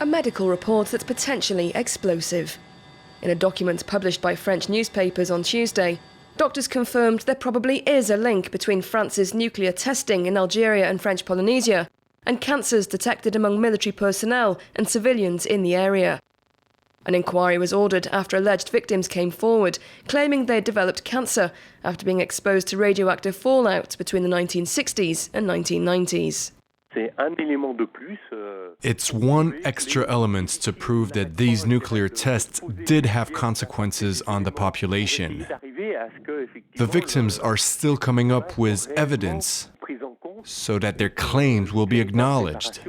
a medical report that's potentially explosive. In a document published by French newspapers on Tuesday, doctors confirmed there probably is a link between France's nuclear testing in Algeria and French Polynesia and cancers detected among military personnel and civilians in the area. An inquiry was ordered after alleged victims came forward, claiming they had developed cancer after being exposed to radioactive fallout between the 1960s and 1990s. It's one extra element to prove that these nuclear tests did have consequences on the population. The victims are still coming up with evidence so that their claims will be acknowledged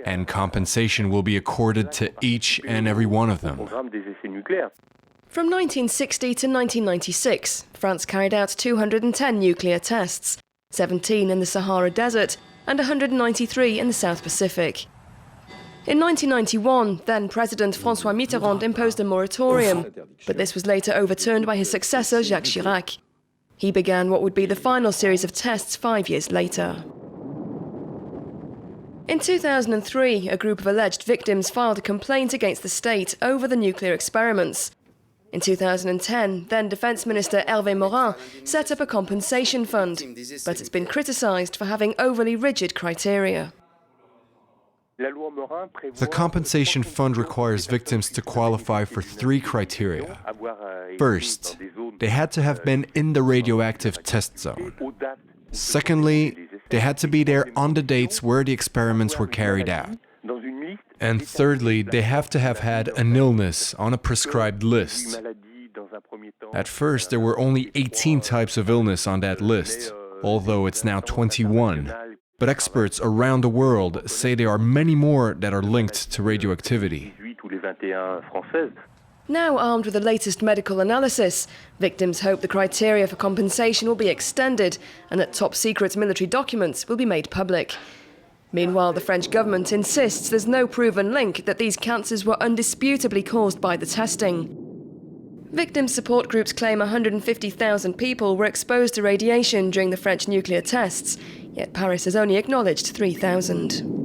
and compensation will be accorded to each and every one of them. From 1960 to 1996, France carried out 210 nuclear tests, 17 in the Sahara Desert and 193 in the South Pacific. In 1991, then-President François Mitterrand imposed a moratorium, but this was later overturned by his successor, Jacques Chirac. He began what would be the final series of tests 5 years later. In 2003, a group of alleged victims filed a complaint against the state over the nuclear experiments. In 2010, then-Defence Minister Hervé Morin set up a compensation fund, but it's been criticised for having overly rigid criteria. The compensation fund requires victims to qualify for 3 criteria. First, they had to have been in the radioactive test zone. Secondly, they had to be there on the dates where the experiments were carried out. And thirdly, they have to have had an illness on a prescribed list. At first, there were only 18 types of illness on that list, although it's now 21. But experts around the world say there are many more that are linked to radioactivity. Now armed with the latest medical analysis, victims hope the criteria for compensation will be extended and that top-secret military documents will be made public. Meanwhile, the French government insists there's no proven link that these cancers were undisputably caused by the testing. Victim support groups claim 150,000 people were exposed to radiation during the French nuclear tests, yet Paris has only acknowledged 3,000.